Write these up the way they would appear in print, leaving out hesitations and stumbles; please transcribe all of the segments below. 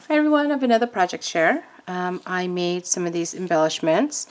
Hi everyone, I have another project share. I made some of these embellishments.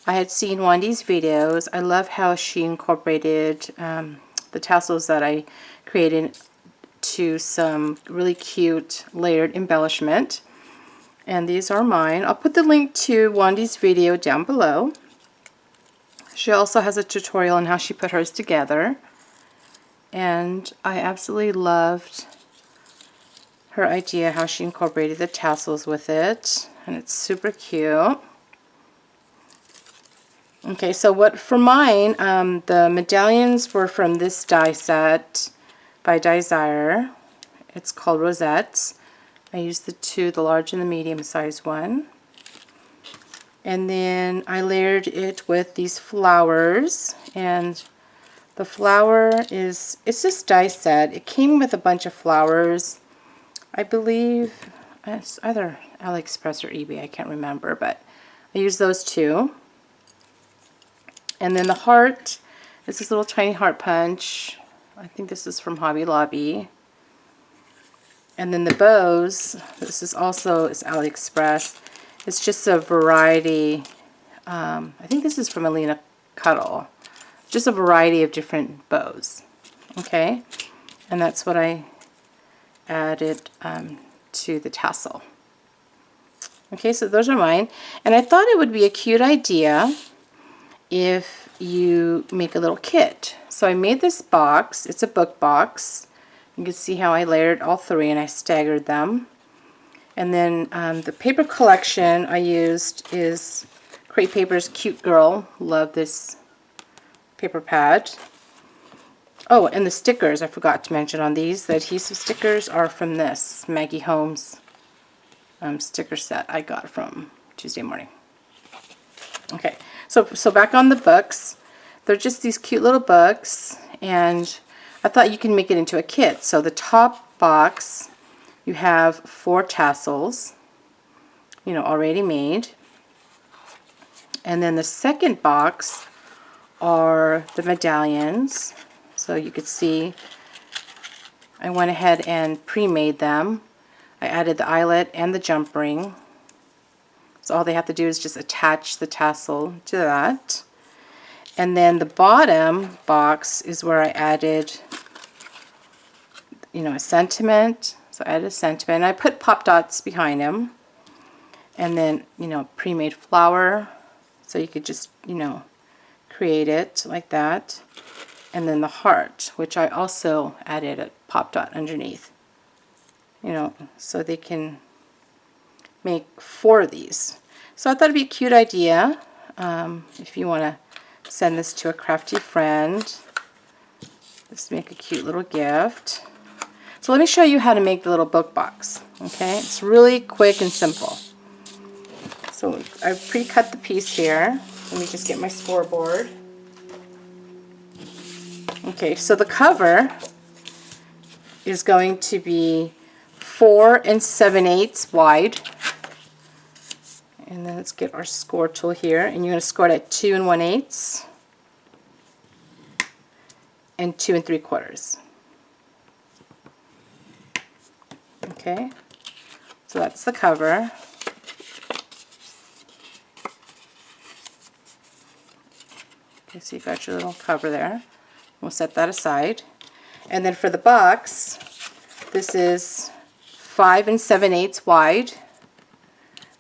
I had seen Wendy's videos. I love how she incorporated the tassels that I created to some really cute layered embellishment. And these are mine. I'll put the link to Wendy's video down below. She also has a tutorial on how she put hers together. And I absolutely loved her idea, how she incorporated the tassels with it, and it's super cute. Okay, so for mine, the medallions were from this die set by Desire. It's called Rosettes. I used the large and the medium size one. And then I layered it with these flowers, and the flower it's this die set. It came with a bunch of flowers. I believe it's either AliExpress or eBay, I can't remember, but I use those two. And then the heart is this little tiny heart punch. I think this is from Hobby Lobby. And then the bows, this is AliExpress. It's just a variety. I think this is from Alina Cuddle. Just a variety of different bows. Okay, and that's what I added to the tassel. Okay, so those are mine, and I thought it would be a cute idea if you make a little kit. So I made this box. It's a book box. You can see how I layered all three and I staggered them. And then the paper collection I used is Crate Paper's Cute Girl. Love this paper pad. Oh, and the stickers, I forgot to mention on these. The adhesive stickers are from this Maggie Holmes sticker set I got from Tuesday morning. Okay, so back on the books. They're just these cute little books, and I thought you can make it into a kit. So the top box, you have 4 tassels, already made. And then the second box are the medallions. So you could see I went ahead and pre-made them. I added the eyelet and the jump ring. So all they have to do is just attach the tassel to that. And then the bottom box is where I added, a sentiment. So I added a sentiment. And I put pop dots behind them. And then, pre-made flower. So you could just, create it like that. And then the heart, which I also added a pop dot underneath. So they can make 4 of these. So I thought it'd be a cute idea if you want to send this to a crafty friend. Just make a cute little gift. So let me show you how to make the little book box. Okay, it's really quick and simple. So I've pre-cut the piece here. Let me just get my scoreboard. Okay, so the cover is going to be 4 7/8 wide. And then let's get our score tool here. And you're going to score it at 2 1/8 and 2 3/4. Okay, so that's the cover. Okay, so you've got your little cover there. We'll set that aside. And then for the box, this is 5 7/8 wide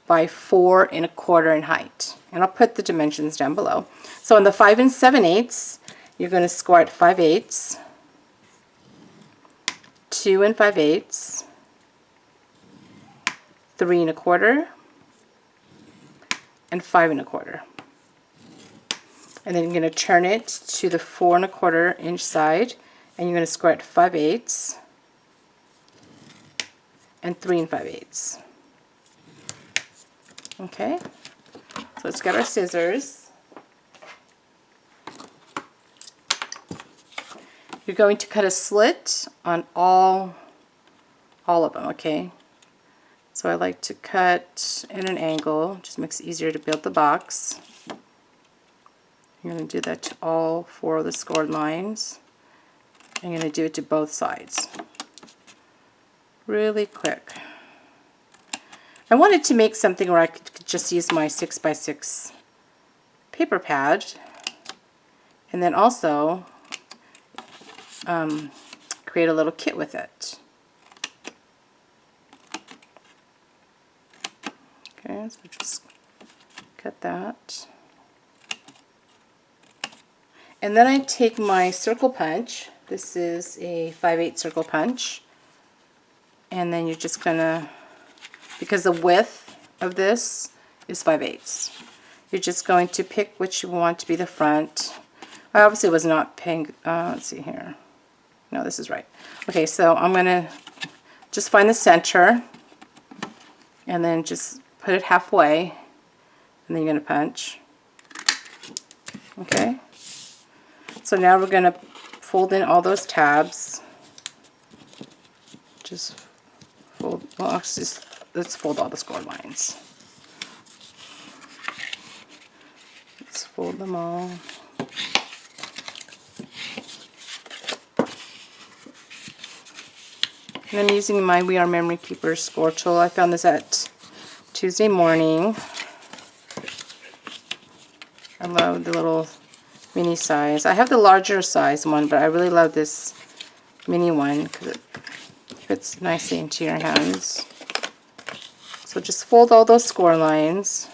by 4 1/4 in height. And I'll put the dimensions down below. So in the 5 7/8, you're going to score at 5/8, 2 5/8, 3 1/4, and 5 1/4. And then you're going to turn it to the 4 1/4 inch side, and you're going to score at 5/8 and 3 5/8. Okay, so let's get our scissors. You're going to cut a slit on all of them, okay? So I like to cut at an angle, just makes it easier to build the box. You're going to do that to all 4 of the scored lines. I'm going to do it to both sides. Really quick. I wanted to make something where I could just use my 6x6 paper pad, and then also create a little kit with it. Okay, so just cut that. And then I take my circle punch. This is a 5/8 circle punch. And then you're just gonna, because the width of this is 5/8, you're just going to pick which you want to be the front. I obviously was not pink. Let's see here. No, this is right. Okay, so I'm gonna just find the center and then just put it halfway, and then you're gonna punch. Okay. So now we're gonna fold in all those tabs. Just fold. Well, let's fold all the score lines. Let's fold them all. And I'm using my We Are Memory Keepers score tool. I found this at Tuesday Morning. I love the little mini size. I have the larger size one, but I really love this mini one because it fits nicely into your hands. So just fold all those score lines.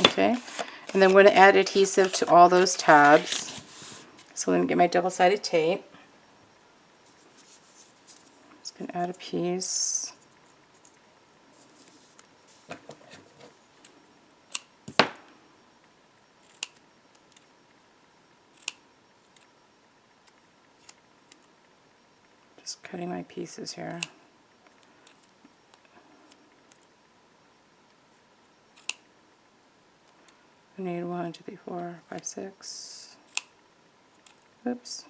Okay, and then we're going to add adhesive to all those tabs. So let me get my double-sided tape. Just going to add a piece. Just cutting my pieces here. I need 1, 2, 3, 4, 5, 6. Oops.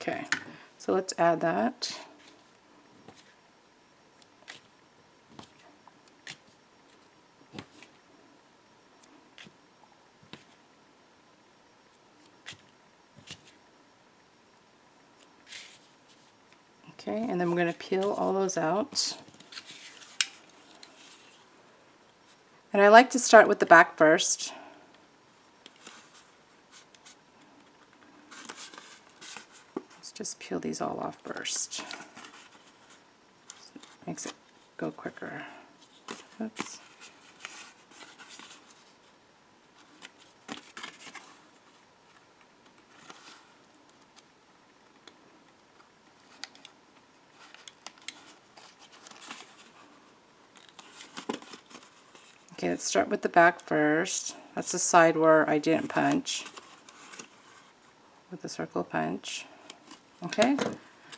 Okay, so let's add that. Okay, and then we're going to peel all those out. And I like to start with the back first. Let's just peel these all off first. Makes it go quicker. Oops. Okay, let's start with the back first. That's the side where I didn't punch with the circle punch. Okay,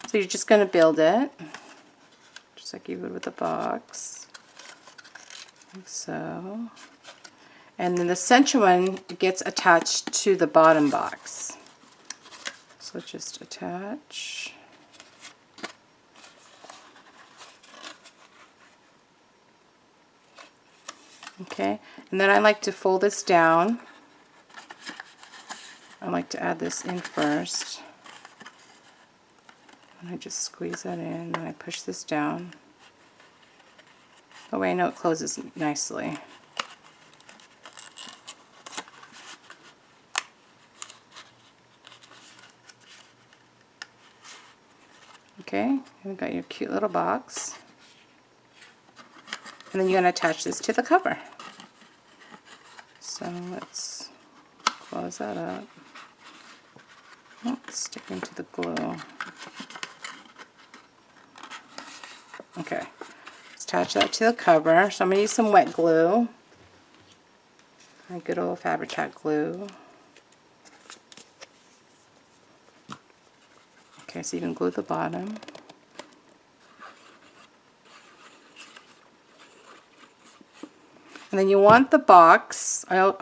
so you're just going to build it, just like you would with a box, like so. And then the center one gets attached to the bottom box. So just attach. Okay, and then I like to fold this down. I like to add this in first. And I just squeeze that in, and I push this down. That way I know it closes nicely. Okay, you've got your cute little box. And then you're going to attach this to the cover. So let's close that up. Oh, it's sticking to the glue. Okay, let's attach that to the cover. So I'm going to use some wet glue. My good old Fabri-Tac glue. Okay, so you can glue the bottom. And then you want the box, I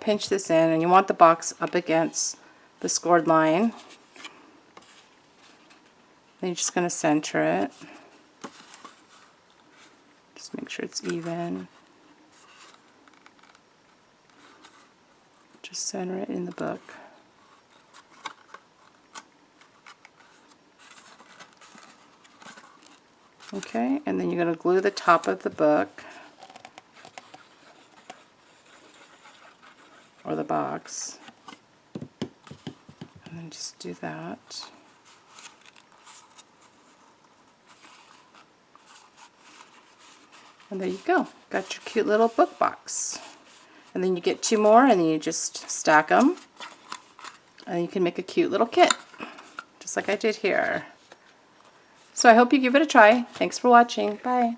pinch this in, and you want the box up against the scored line. Then you're just going to center it. Just make sure it's even. Just center it in the book. Okay, and then you're going to glue the top of the book or the box. And then just do that. And there you go. Got your cute little book box. And then you get 2 more and then you just stack them. And you can make a cute little kit, just like I did here. So I hope you give it a try. Thanks for watching. Bye.